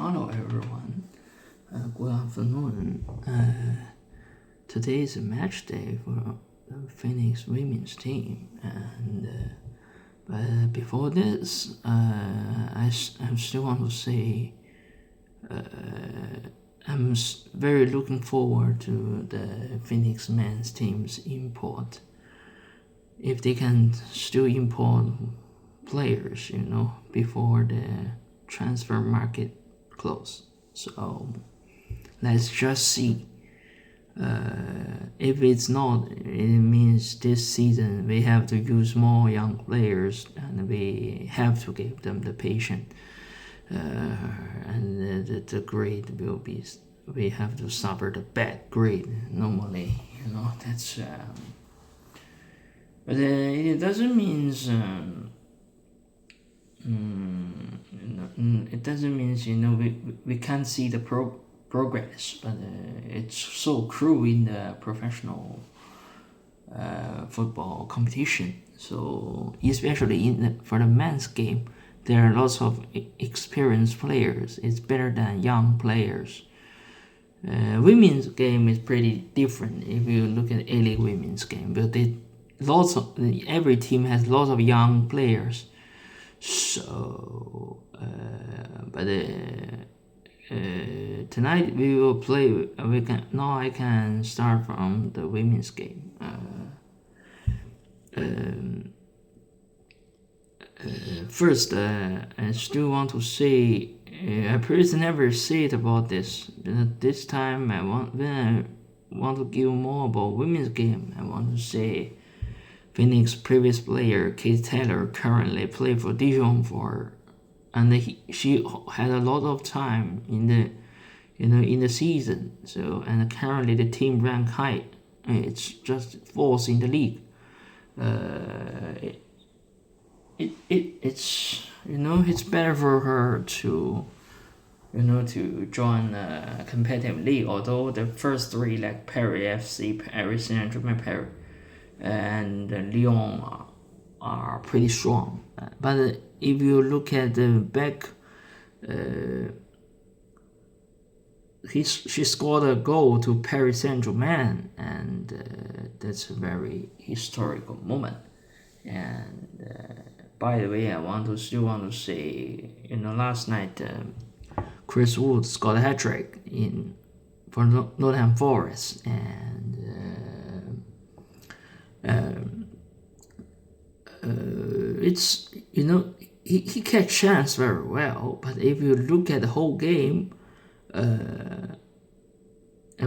Hello everyone, good afternoon. Today is a match day for the Phoenix Women's team, and but before this, I still want to say I'm very looking forward to the Phoenix men's team's import. If they can still import players, before the transfer market close. So let's just see. If it's not, it means this season we have to use more young players and we have to give them the patience. And the grade will be, we have to suffer the bad grade normally. That's. But it doesn't mean. It doesn't mean we can't see the progress, but it's so cruel in the professional football competition. So especially for the men's game, there are lots of experienced players. It's better than young players. Women's game is pretty different if you look at A-League women's game, but every team has lots of young players. So, tonight we will play. I can start from the women's game. First, I still want to say I previously never said about this. This time, when I want to give more about women's game, I want to say. Phoenix previous player Kate Taylor currently play for Dijon and she had a lot of time in the season. So and currently the team rank high. It's just fourth in the league. It's better for her to join a competitive league. Although the first three like Paris FC, Paris Saint-Germain, Paris, and Lyon are pretty strong. But if you look at the back, she scored a goal to Paris Saint-Germain, and that's a very historical moment. And by the way, I still want to say, last night Chris Wood scored a hat trick for Nottingham Forest, and it's he catch chance very well, but if you look at the whole game, at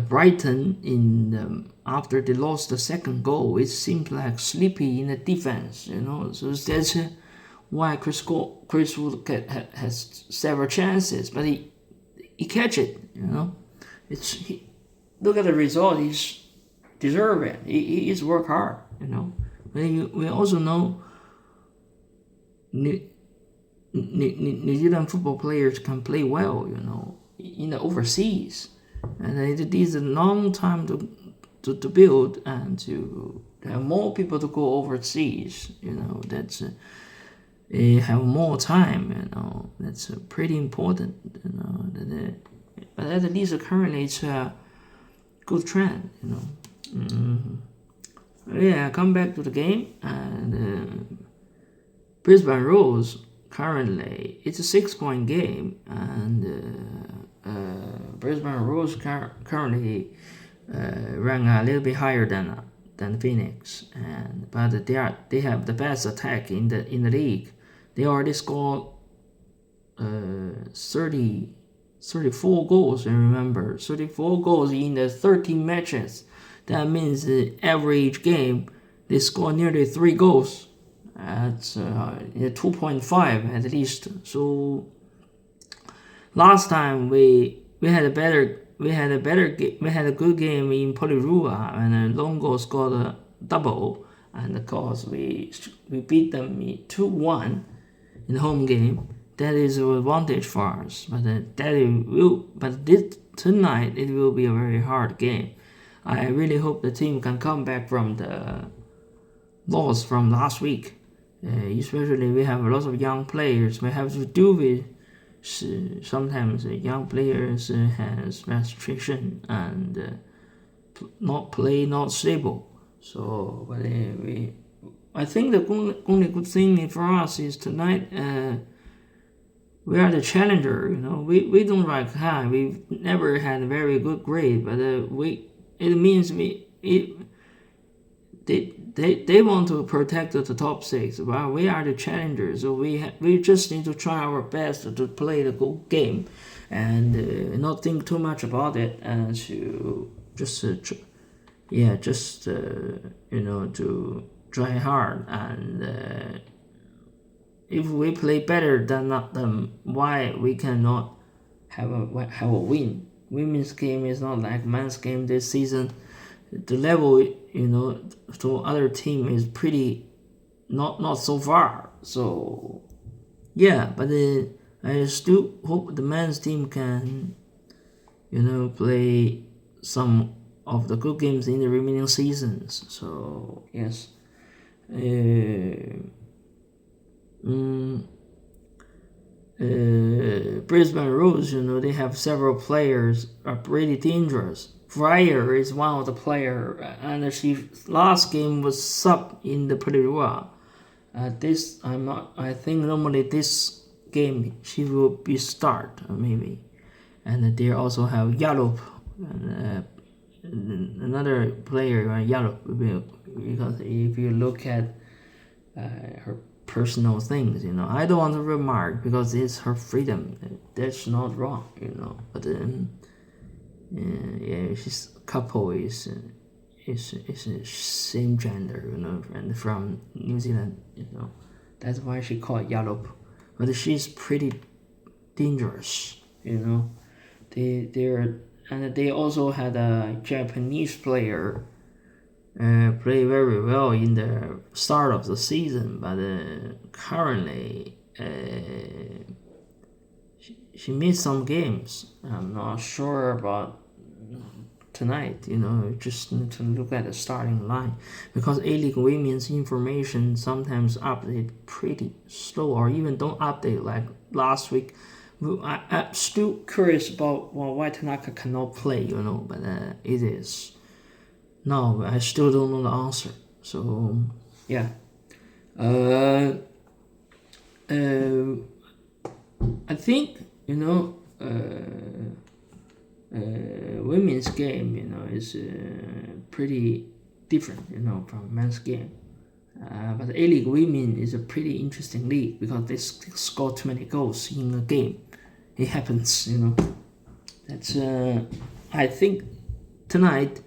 Brighton after they lost the second goal, it seemed like sleepy in the defense, so that's why Chris Wood has several chances, but he catch it, look at the result, he's deserve it. He's work hard, But we also know New Zealand football players can play well, in the overseas, and it is a long time to build and to have more people to go overseas. That's have more time. That's pretty important. But at least currently it's a good trend. Yeah, come back to the game, and Brisbane Roars currently it's a 6-point game, and Brisbane Roars currently rank a little bit higher than Phoenix, but they have the best attack in the league. They already scored 34 goals. I remember 34 goals in the 13 matches. That means the average game they score nearly 3 goals. That's 2.5 at least. So last time we had a good game in Polyrua, and Longo scored a double, and of course we beat them 2-1 in the home game. That is an advantage for us. But tonight it will be a very hard game. I really hope the team can come back from the loss from last week. Especially we have a lot of young players. We have to do with sometimes young players has restriction and not stable. So, but I think the only good thing for us is tonight. We are the challenger. We don't rank high. We've never had a very good grade, but it means they want to protect the top six. Well, we are the challengers, so we just need to try our best to play the good game, and not think too much about it, and to just to try hard. And if we play better than them, why we cannot have a win? Women's game is not like men's game this season. The level, to other team is pretty not so far. So yeah, but I still hope the men's team can, play some of the good games in the remaining seasons. So yes. Brisbane Roars, they have several players are pretty dangerous. Fryer is one of the players, and she last game was sub in the Pelirua. I think normally this game she will be start maybe, and they also have Yallop, and another player Yallop, because if you look at her personal things, I don't want to remark because it's her freedom. That's not wrong, But she's couple is same gender, and from New Zealand, That's why she called Yallop. But she's pretty dangerous, They also had a Japanese player play very well in the start of the season, but currently she missed some games. I'm not sure about tonight. Just need to look at the starting line, because A-League Women's information sometimes update pretty slow, or even don't update like last week. I'm still curious about why Tanaka cannot play, but it is. No, I still don't know the answer. So yeah, I think women's game is pretty different from men's game. But the A-League Women is a pretty interesting league because they score too many goals in a game. It happens, That's I think tonight,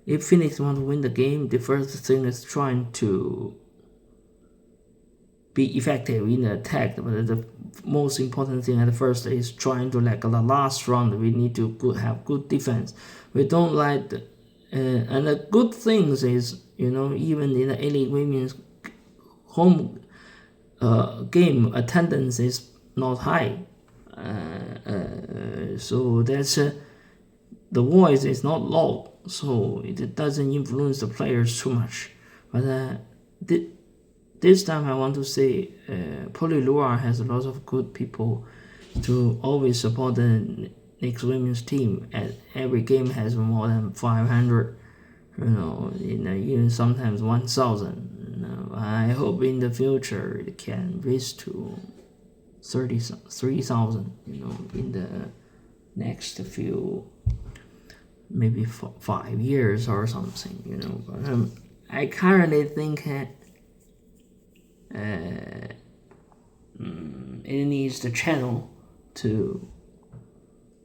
if Phoenix want to win the game, the first thing is trying to be effective in the attack. But the most important thing at the first is trying to, like the last round, we need to have good defense. We don't like and the good things is, even in the A-League Women's home game, attendance is not high. So that's the voice is not loud, so it doesn't influence the players too much. But this time I want to say Polylua has a lot of good people to always support the next women's team. And every game has more than 500, even sometimes 1,000. I hope in the future it can reach to 3,000, in the next few, maybe 5 years or something, But I currently think it needs the channel to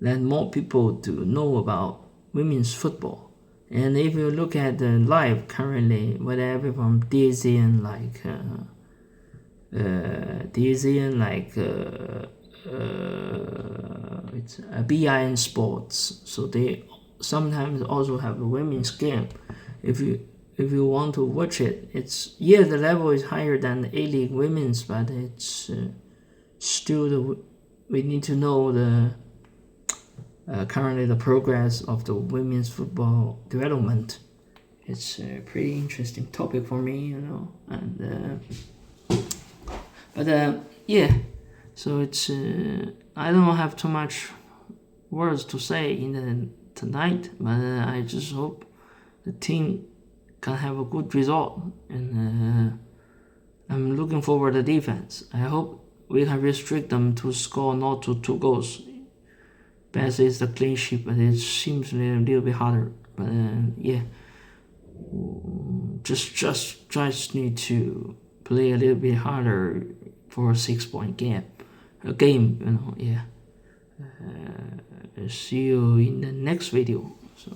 let more people to know about women's football. And if you look at the live currently, whatever from DAZN it's a BIN Sports, so they sometimes also have a women's game. If you want to watch it, the level is higher than the A-League Women's, but it's still we need to know the currently the progress of the women's football development. It's a pretty interesting topic for me, and but So it's I don't have too much words to say tonight, but I just hope the team can have a good result, and I'm looking forward to the defense. I hope we can restrict them to score not to 2 goals. Best is the clean sheet, but it seems a little bit harder. But yeah, just need to play a little bit harder for a 6-point game. Yeah. See you in the next video. So.